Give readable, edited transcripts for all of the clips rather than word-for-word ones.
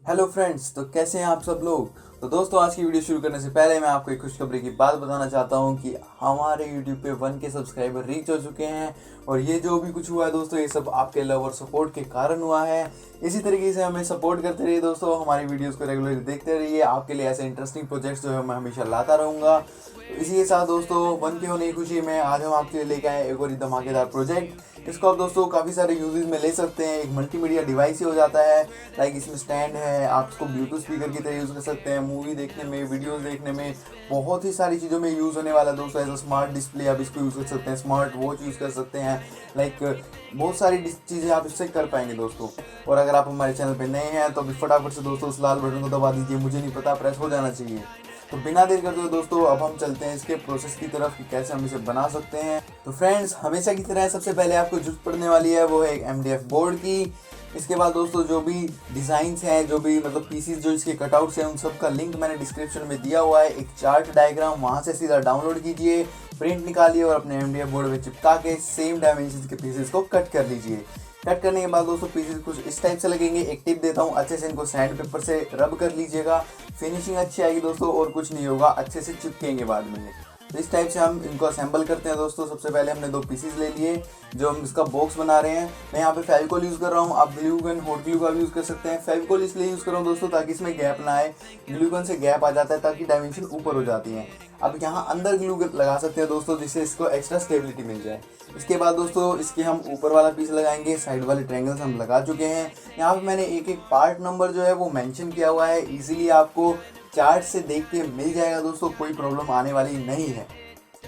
Hello friends, तो कैसे हैं आप सब लोग। तो दोस्तों, आज की वीडियो शुरू करने से पहले मैं आपको एक खुशखबरी की बात बताना चाहता हूं कि हमारे यूट्यूब पे 1K सब्सक्राइबर रीच हो चुके हैं। और ये जो भी कुछ हुआ है दोस्तों, ये सब आपके लव और सपोर्ट के कारण हुआ है। इसी तरीके से हमें सपोर्ट करते रहिए दोस्तों, हमारी वीडियोस को रेगुलरली देखते रहिए। आपके लिए ऐसे इंटरेस्टिंग प्रोजेक्ट्स जो है मैं हमेशा लाता रहूँगा। तो इसी के साथ दोस्तों, 1K होने की खुशी में आज हम आपके लिए लेके आए एक और ही धमाकेदार प्रोजेक्ट। इसको आप दोस्तों काफ़ी सारे यूजेस में ले सकते हैं। एक मल्टीमीडिया डिवाइस ही हो जाता है। लाइक इसमें स्टैंड है, आप इसको ब्लूटूथ स्पीकर की तरह यूज़ कर सकते हैं। मूवी देखने में, वीडियोस देखने में, बहुत ही सारी चीज़ों में यूज़ होने वाला है दोस्तों। एज अ स्मार्ट डिस्प्ले आप इसको यूज़ कर सकते हैं, स्मार्ट वॉच यूज़ कर सकते हैं। लाइक बहुत सारी चीज़ें आप इससे कर पाएंगे दोस्तों। और अगर आप हमारे चैनल पर नए हैं तो अभी फटाफट से दोस्तों उस लाल बटन को दबा दीजिए, मुझे नहीं पता, प्रेस हो जाना चाहिए। तो बिना देर करते हुए दोस्तों अब हम चलते हैं इसके प्रोसेस की तरफ कि कैसे हम इसे बना सकते हैं। तो फ्रेंड्स, हमेशा की तरह सबसे पहले आपको जरूरत पड़ने वाली है वो है एक MDF बोर्ड की। इसके बाद दोस्तों जो भी डिज़ाइंस हैं, जो भी मतलब पीसीज जो इसके कटआउट्स हैं, उन सब का लिंक मैंने डिस्क्रिप्शन में दिया हुआ है। एक चार्ट डायग्राम वहाँ से सीधा डाउनलोड कीजिए, प्रिंट निकालिए और अपने MDF बोर्ड में चिपका के सेम डायमेंशन के पीसेस को कट कर लीजिए। कट करने के बाद दोस्तों पीसेस कुछ इस टाइप से लगेंगे। एक टिप देता हूँ, अच्छे से इनको सैंड पेपर से रब कर लीजिएगा, फिनिशिंग अच्छी आएगी दोस्तों। और कुछ नहीं होगा, अच्छे से चिपकेंगे बाद में ये। तो इस टाइप से हम इनको असेंबल करते हैं दोस्तों। सबसे पहले हमने 2 पीसेस ले लिए जो हम इसका बॉक्स बना रहे हैं। मैं यहाँ पे फेविकोल यूज़ कर रहा हूँ, आप ग्लू गन, हॉट ग्लू का भी यूज़ कर सकते हैं। फेविकोल इसलिए यूज़ कर रहा हूँ दोस्तों ताकि इसमें गैप ना आए। ग्लू गन से गैप आ जाता है ताकि डायमेंशन ऊपर हो जाती हैं। अब यहाँ अंदर ग्लू लगा सकते हैं दोस्तों, जिससे इसको एक्स्ट्रा स्टेबिलिटी मिल जाए। इसके बाद दोस्तों इसके हम ऊपर वाला पीस लगाएंगे। साइड वाले ट्रायंगल्स हम लगा चुके हैं। यहाँ पे मैंने एक एक पार्ट नंबर जो है वो मेंशन किया हुआ है। इजीली आपको चार्ट से देख के मिल जाएगा दोस्तों, कोई प्रॉब्लम आने वाली नहीं है।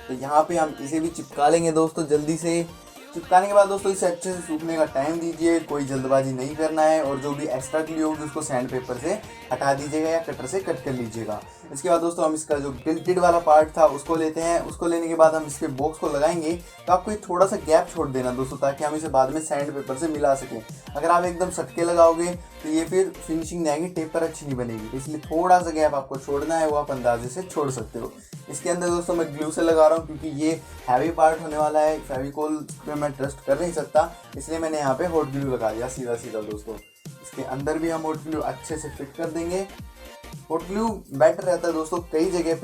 तो यहाँ पे हम इसे भी चिपका लेंगे दोस्तों जल्दी से। चिपकाने के बाद दोस्तों इसे अच्छे से सूखने का टाइम दीजिए, कोई जल्दबाजी नहीं करना है। और जो भी एक्स्ट्रा ग्लू होगी उसको सैंड पेपर से हटा दीजिएगा या कटर से कट कर लीजिएगा। इसके बाद दोस्तों हम इसका जो टिल्टेड वाला पार्ट था उसको लेते हैं। उसको लेने के बाद हम इसके बॉक्स को लगाएंगे। तो आपको एक थोड़ा सा गैप छोड़ देना दोस्तों, ताकि हम इसे बाद में सैंड पेपर से मिला सकें। अगर आप एकदम सटके लगाओगे तो ये फिर फिनिशिंग नहीं आएगी, टेपर अच्छी नहीं बनेगी। इसलिए थोड़ा सा गैप आपको छोड़ना है, वो आप अंदाजे से छोड़ सकते हो। इसके अंदर दोस्तों मैं ग्लू से लगा रहा हूँ क्योंकि ये हैवी पार्ट होने वाला है। फेविकोल पे मैं ट्रस्ट कर नहीं सकता, इसलिए मैंने यहाँ पे हॉट ग्लू लगा दिया सीधा सीधा दोस्तों। इसके अंदर भी हम हॉट ग्लू अच्छे से फिट कर देंगे। हॉट ग्लू बेटर रहता है दोस्तों कई जगह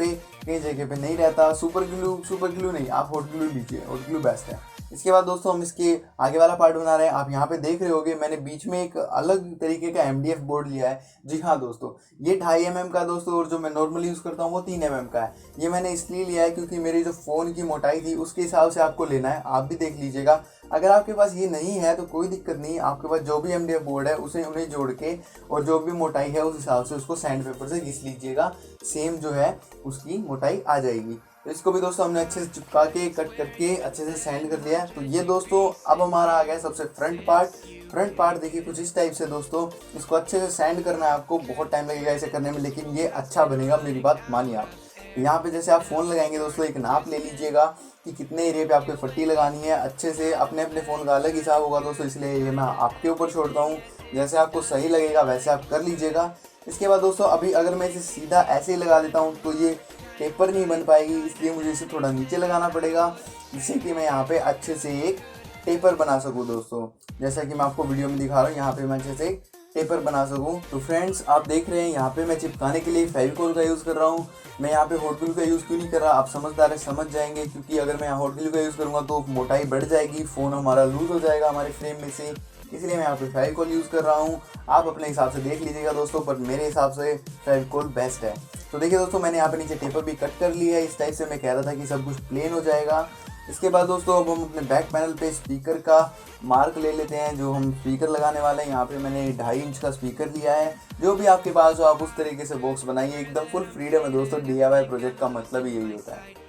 पे नहीं रहता। सुपर ग्लू नहीं, आप हॉट ग्लू लीजिए, हॉट ग्लू बेस्ट है। इसके बाद दोस्तों हम इसके आगे वाला पार्ट बना रहे हैं। आप यहाँ पे देख रहे होगे मैंने बीच में एक अलग तरीके का MDF बोर्ड लिया है। जी हाँ दोस्तों, ये 2.5 mm का दोस्तों, और जो मैं नॉर्मली यूज़ करता हूँ वो 3 mm का है। ये मैंने इसलिए लिया है क्योंकि मेरी जो फ़ोन की मोटाई थी उसके हिसाब से आपको लेना है। आप भी देख लीजिएगा। अगर आपके पास ये नहीं है तो कोई दिक्कत नहीं, आपके पास जो भी MDF बोर्ड है उसे उन्हें जोड़ के और जो भी मोटाई है उस हिसाब से उसको सैंड पेपर से घिस लीजिएगा। सेम जो है उसकी मोटाई आ जाएगी। तो इसको भी दोस्तों हमने अच्छे से चिपका के कट करके अच्छे से सैंड कर लिया है। तो ये दोस्तों अब हमारा आ गया सबसे फ्रंट पार्ट देखिए कुछ इस टाइप से दोस्तों। इसको अच्छे से सैंड करना है आपको, बहुत टाइम लगेगा इसे करने में, लेकिन ये अच्छा बनेगा, मेरी बात मानिए आप। यहाँ पे जैसे आप फ़ोन लगाएंगे दोस्तों, एक नाप ले लीजिएगा कि कितने एरिया पे आपको पट्टी लगानी है। अच्छे से अपने अपने फ़ोन का अलग हिसाब होगा दोस्तों, इसलिए ये मैं आपके ऊपर छोड़ता हूँ। जैसे आपको सही लगेगा वैसे आप कर लीजिएगा। इसके बाद दोस्तों अभी अगर मैं इसे सीधा ऐसे ही लगा देता हूँ तो ये टेपर नहीं बन पाएगी, इसलिए मुझे इसे थोड़ा नीचे लगाना पड़ेगा, जिससे कि मैं यहाँ पे अच्छे से एक टेपर बना सकूँ दोस्तों। जैसा कि मैं आपको वीडियो में दिखा रहा हूँ, यहाँ पे मैं अच्छे से टेपर बना सकूँ। तो फ्रेंड्स आप देख रहे हैं यहाँ पे मैं चिपकाने के लिए फेविकोल का यूज़ कर रहा हूँ। मैं यहाँ पे हॉट ग्लू का यूज़ क्यों नहीं कर रहा, आप समझदार है समझ जाएंगे। क्योंकि अगर मैं हॉट ग्लू का यूज़ करूँगा तो मोटाई बढ़ जाएगी, फ़ोन हमारा लूज़ हो जाएगा हमारे फ्रेम में से, इसलिए मैं यहाँ पे फेविकोल यूज़ कर रहा हूँ। आप अपने हिसाब से देख लीजिएगा दोस्तों, पर मेरे हिसाब से फेविकोल बेस्ट है। तो देखिए दोस्तों मैंने यहाँ पे नीचे टेपर भी कट कर लिया है। इस टाइप से मैं कह रहा था कि सब कुछ प्लेन हो जाएगा। इसके बाद दोस्तों अब हम अपने बैक पैनल पे स्पीकर का मार्क ले लेते हैं, जो हम स्पीकर लगाने वाले हैं। यहाँ पे मैंने 2.5 इंच का स्पीकर लिया है। जो भी आपके पास हो आप उस तरीके से बॉक्स बनाइए, एकदम फुल फ्रीडम है दोस्तों। DIY प्रोजेक्ट का मतलब ही यही होता है।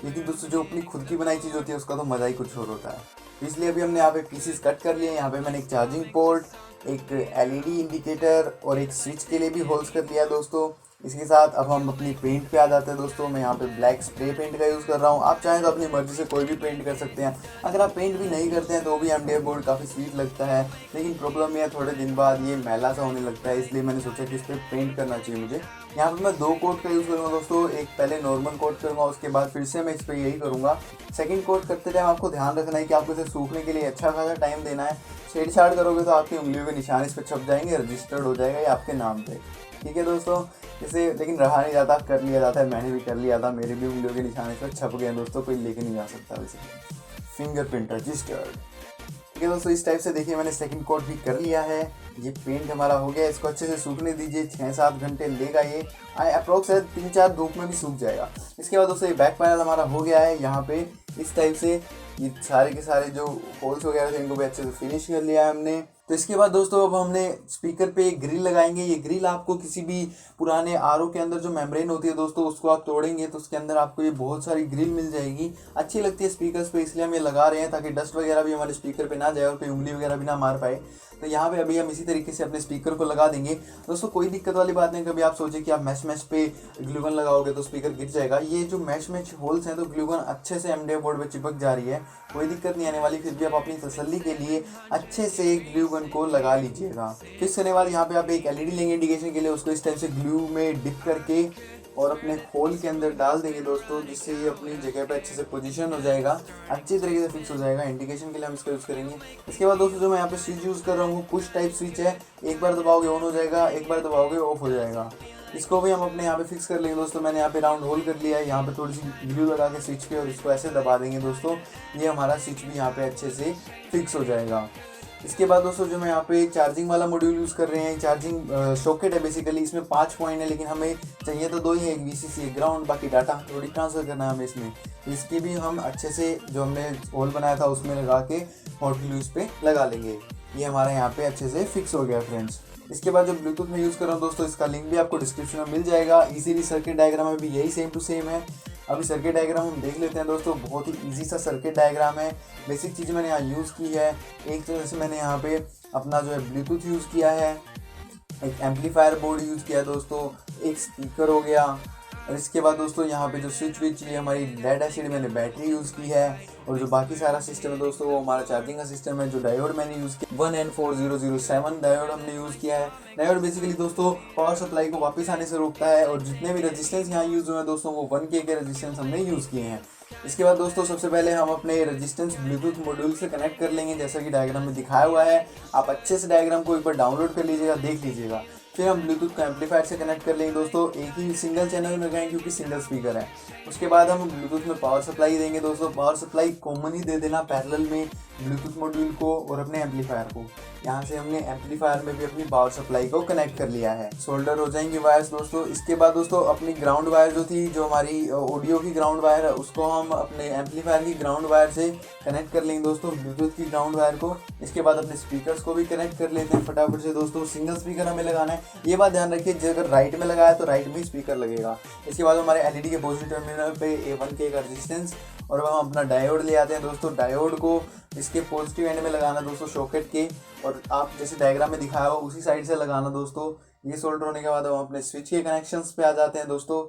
लेकिन दोस्तों जो अपनी खुद की बनाई चीज़ होती है उसका तो मज़ा ही कुछ और होता है। तो इसलिए अभी हमने यहाँ पे पीसेस कट कर लिए। यहाँ पे मैंने एक चार्जिंग पोर्ट, एक LED इंडिकेटर और एक स्विच के लिए भी होल्स कर लिया दोस्तों। इसके साथ अब हम अपनी पेंट पे आ जाते हैं दोस्तों। मैं यहाँ पे ब्लैक स्प्रे पेंट का यूज़ कर रहा हूँ। आप चाहें तो अपनी मर्जी से कोई भी पेंट कर सकते हैं। अगर आप पेंट भी नहीं करते हैं तो भी MDF बोर्ड काफ़ी स्वीट लगता है, लेकिन प्रॉब्लम यह है थोड़े दिन बाद ये मैला सा होने लगता है, इसलिए मैंने सोचा कि इस पर पेंट करना चाहिए मुझे। यहाँ पे मैं 2 कोट का यूज़ करूँगा दोस्तों। एक पहले नॉर्मल कोट करूँगा, उसके बाद फिर से मैं इस पर यही करूँगा। सेकंड कोट करते टाइम आपको ध्यान रखना है कि आपको इसे सूखने के लिए अच्छा खासा टाइम देना है। छेड़छाड़ करोगे तो आपकी उंगलियों के निशान इस पर छप जाएंगे, रजिस्टर्ड हो जाएगा ये आपके नाम पे। ठीक है दोस्तों, इसे लेकिन रहा नहीं जाता, कर लिया जाता है। मैंने भी कर लिया था, मेरे भी उंगलियों के निशान इस पर छप गए हैं दोस्तों, कोई लेके नहीं जा सकता वैसे। Fingerprint registered. ठीक है दोस्तों, इस टाइप से देखिए मैंने सेकंड कोट भी कर लिया है। ये पेंट हमारा हो गया। इसको अच्छे से सूखने दीजिए, 6-7 घंटे लेगा ये। अप्रोक्स 3-4 धूप में भी सूख जाएगा। इसके बाद दोस्तों ये बैक पैनल हमारा हो गया है। यहाँ पे इस टाइप से ये सारे के सारे जो होल्स वगैरह थे इनको भी अच्छे से फिनिश कर लिया है हमने। तो इसके बाद दोस्तों अब हमने स्पीकर पे एक ग्रिल लगाएंगे। ये ग्रिल आपको किसी भी पुराने आरओ के अंदर जो मेम्ब्रेन होती है दोस्तों, उसको आप तोड़ेंगे तो उसके अंदर आपको ये बहुत सारी ग्रिल मिल जाएगी। अच्छी लगती है स्पीकर्स पे, इसलिए हम ये लगा रहे हैं ताकि डस्ट वगैरह भी हमारे स्पीकर पे ना जाए और कोई उंगली वगैरह भी ना मार पाए। तो यहाँ पे अभी हम इसी तरीके से अपने स्पीकर को लगा देंगे दोस्तों। कोई दिक्कत वाली बात नहीं। कभी आप सोचे कि आप मैश पे ग्लूगन लगाओगे तो स्पीकर गिर जाएगा। ये जो मैश होल्स हैं तो ग्लूगन अच्छे से MDF बोर्ड पे चिपक जा रही है, कोई दिक्कत नहीं आने वाली। फिर भी आप अपनी तसल्ली के लिए अच्छे से ग्लूगन को लगा लीजिएगा। फिक्स करने के बाद यहाँ पे आप एक LED लेंगे इंडिकेशन के लिए, उसको इस टाइप से ग्लू में डिप करके और अपने होल के अंदर डाल देंगे दोस्तों, जिससे ये अपनी जगह पे अच्छे से पोजीशन हो जाएगा, अच्छी तरीके से फिक्स हो जाएगा। इंडिकेशन के लिए हम इसका यूज़ करेंगे। इसके बाद दोस्तों जो मैं यहाँ पे स्विच यूज़ कर रहा हूँ पुश टाइप स्विच है। एक बार दबाओगे ऑन हो जाएगा, एक बार दबाओगे ऑफ हो जाएगा। इसको भी हम अपने यहाँ पे फिक्स कर लेंगे दोस्तों। मैंने यहाँ पे राउंड होल कर लिया है, यहाँ पे थोड़ी सी ग्लू लगा के स्विच पे और इसको ऐसे दबा देंगे दोस्तों। ये हमारा स्विच भी यहाँ पे अच्छे से फिक्स हो जाएगा। इसके बाद दोस्तों जो मैं यहाँ पे चार्जिंग वाला मॉड्यूल यूज़ कर रहे हैं, चार्जिंग सॉकेट है बेसिकली। इसमें 5 पॉइंट है, लेकिन हमें चाहिए तो 2 ही, एक VCC एक ग्राउंड, बाकी डाटा थोड़ी ट्रांसफ़र करना है हमें इसमें। इसकी भी हम अच्छे से जो हमने होल बनाया था उसमें लगा के हॉट ग्लू इस पर लगा लेंगे। ये हमारा यहाँ पे अच्छे से फिक्स हो गया फ्रेंड्स। इसके बाद जो ब्लूटूथ में यूज़ कर रहा हूँ दोस्तों, इसका लिंक भी आपको डिस्क्रिप्शन में मिल जाएगा। इजीली सर्किट डायग्राम में भी यही सेम टू सेम है। अभी सर्किट डायग्राम हम देख लेते हैं दोस्तों। बहुत ही इजी सा सर्किट डायग्राम है। बेसिक चीज़ मैंने यहाँ यूज़ की है। एक तो जैसे मैंने यहाँ पे अपना जो है ब्लूटूथ यूज़ किया है, एक एम्पलीफायर बोर्ड यूज़ किया है दोस्तों, एक स्पीकर हो गया, और इसके बाद दोस्तों यहाँ पे जो स्विच विच ये हमारी लेड एसिड मैंने बैटरी यूज़ की है, और जो बाकी सारा सिस्टम है दोस्तों वो हमारा चार्जिंग का सिस्टम है। जो डायोड मैंने यूज़ किया 1N4007 डायोड हमने यूज़ किया है। डायोड बेसिकली दोस्तों पावर सप्लाई को वापस आने से रोकता है, और जितने भी रजिस्टेंस यहाँ यूज़ हुए हैं दोस्तों वो 1K के रजिस्टेंस हमने यूज़ किए हैं। इसके बाद दोस्तों सबसे पहले हम अपने रेजिस्टेंस ब्लूटूथ मॉड्यूल से कनेक्ट कर लेंगे, जैसा कि डायग्राम में दिखाया हुआ है। आप अच्छे से डायग्राम को एक बार डाउनलोड कर लीजिएगा, देख लीजिएगा। फिर हम ब्लूटूथ को एम्पलीफायर से कनेक्ट कर लेंगे दोस्तों। एक ही सिंगल चैनल में लगाएंगे क्योंकि सिंगल स्पीकर है। उसके बाद हम ब्लूटूथ में पावर सप्लाई देंगे दोस्तों। पावर सप्लाई कॉमन ही दे देना पैरेलल में ब्लूटूथ मॉड्यूल को और अपने एम्पलीफायर को। यहाँ से हमने एम्पलीफायर में भी अपनी पावर सप्लाई को कनेक्ट कर लिया है। सोल्डर हो जाएंगे वायर्स दोस्तों। इसके बाद दोस्तों अपनी ग्राउंड वायर जो थी, जो हमारी ऑडियो की ग्राउंड वायर है, उसको हम अपने एम्पलीफायर की ग्राउंड वायर से कनेक्ट कर लेंगे दोस्तों, ब्लूटूथ की ग्राउंड वायर को। इसके बाद अपने स्पीकर्स को भी कनेक्ट कर लेते हैं फटाफट से दोस्तों। सिंगल स्पीकर हमें लगाना है, ये बात ध्यान रखिए। अगर राइट में लगाया तो राइट में ही स्पीकर लगेगा। इसके बाद हमारे LED के पॉजिटिव टर्मिनल पे 1K का रेजिस्टेंस, और अब हम अपना डायोड ले आते हैं दोस्तों। डायोड को इसके पॉजिटिव एंड में लगाना दोस्तों सॉकेट के, और आप जैसे डायग्राम में दिखाया हो उसी साइड से लगाना दोस्तों। ये सोल्डर होने के बाद हम अपने स्विच के कनेक्शंस पे आ जाते हैं दोस्तों।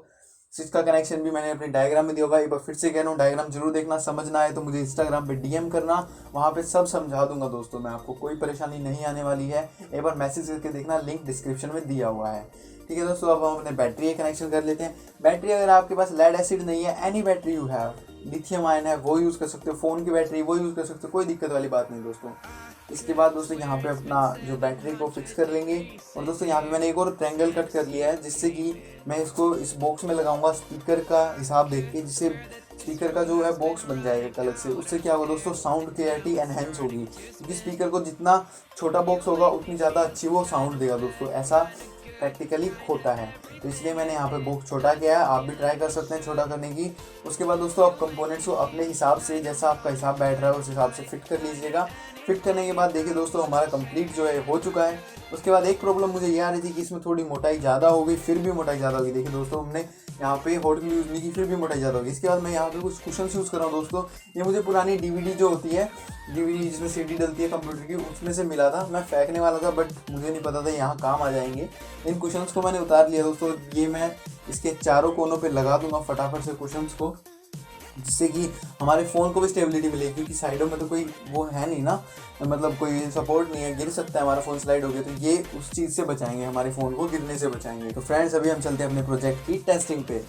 स्विच का कनेक्शन भी मैंने अपने डायग्राम में दिया होगा। एक बार फिर से कह रहा हूँ, डायग्राम जरूर देखना। समझना है तो मुझे इंस्टाग्राम पे DM करना, वहाँ पे सब समझा दूंगा दोस्तों मैं, आपको कोई परेशानी नहीं आने वाली है। एक बार मैसेज करके देखना, लिंक डिस्क्रिप्शन में दिया हुआ है। ठीक है दोस्तों, अब हम अपने बैटरी कनेक्शन कर लेते हैं। बैटरी अगर आपके पास लेड एसिड नहीं है, any battery you have, lithium ion है वो यूज़ कर सकते हो, फ़ोन की बैटरी वो यूज़ कर सकते हो, कोई दिक्कत वाली बात नहीं दोस्तों। इसके बाद दोस्तों यहाँ पे अपना जो बैटरी को फिक्स कर लेंगे, और दोस्तों यहाँ पे मैंने एक और ट्रायंगल कट कर लिया है, जिससे कि मैं इसको इस बॉक्स में लगाऊंगा स्पीकर का हिसाब देख के, जिससे स्पीकर का जो है बॉक्स बन जाएगा अलग से। उससे क्या होगा दोस्तों, साउंड क्लियरिटी एनहेंस होगी, क्योंकि स्पीकर को जितना छोटा बॉक्स होगा उतनी ज़्यादा अच्छी वो साउंड देगा दोस्तों। ऐसा प्रैक्टिकली होता है, तो इसलिए मैंने यहाँ पे बॉक्स छोटा किया है। आप भी ट्राई कर सकते हैं छोटा करने की। उसके बाद दोस्तों आप कंपोनेंट्स को अपने हिसाब से, जैसा आपका हिसाब बैठ रहा है उस हिसाब से फिट कर लीजिएगा। फिट करने के बाद देखिए दोस्तों हमारा कंप्लीट जो है हो चुका है। उसके बाद एक प्रॉब्लम मुझे ये आ रही थी कि इसमें थोड़ी मोटाई ज़्यादा हो गई, फिर भी मोटाई ज़्यादा होगी। देखिए दोस्तों हमने यहाँ पे हॉट ग्लू यूज़ नहीं की फिर भी मोटाई ज़्यादा होगी। इसके बाद मैं यहाँ पे कुछ कुशन यूज़ कर रहा हूँ दोस्तों। ये मुझे पुरानी DVD जो होती है, DVD जिसमें CD डलती है कंप्यूटर की, उसमें से मिला था। मैं फेंकने वाला था बट मुझे नहीं पता था यहाँ काम आ जाएंगे। इन कुशन्स को मैंने उतार लिया दोस्तों। ये मैं इसके चारों कोनों पे लगा दूंगा फटाफट से कुशन्स को, जिससे कि हमारे फ़ोन को भी स्टेबिलिटी मिलेगी, क्योंकि साइडों में तो कोई वो है नहीं ना, मतलब कोई सपोर्ट नहीं है, गिर सकता है हमारा फ़ोन स्लाइड हो गया। तो ये उस चीज़ से बचाएंगे, हमारे फ़ोन को गिरने से बचाएंगे। तो फ्रेंड्स अभी हम चलते हैं अपने प्रोजेक्ट की टेस्टिंग पे।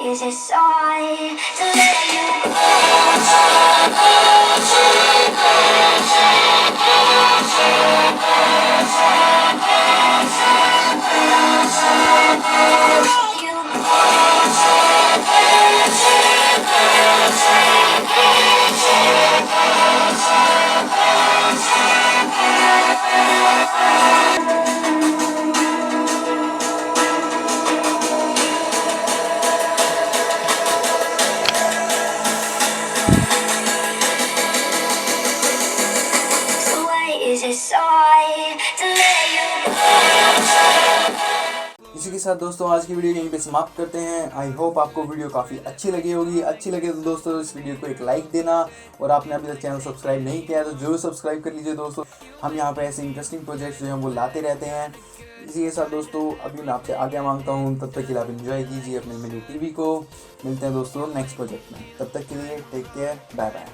Is it sorry to let you इसी के साथ दोस्तों आज की वीडियो यहीं पे समाप्त करते हैं। आई होप आपको वीडियो काफ़ी अच्छी लगी होगी। अच्छी लगे तो दोस्तों इस वीडियो को एक लाइक देना, और आपने अभी तक चैनल सब्सक्राइब नहीं किया है तो जरूर सब्सक्राइब कर लीजिए दोस्तों। हम यहाँ पे ऐसे इंटरेस्टिंग प्रोजेक्ट्स जो हैं वो लाते रहते हैं। इसी के साथ दोस्तों अभी मैं आपसे आगे मांगता हूँ, तब तक के लिए आप एंजॉय कीजिए अपने मिनी TV को। मिलते हैं दोस्तों नेक्स्ट प्रोजेक्ट में, तब तक के लिए टेक केयर, बाय बाय।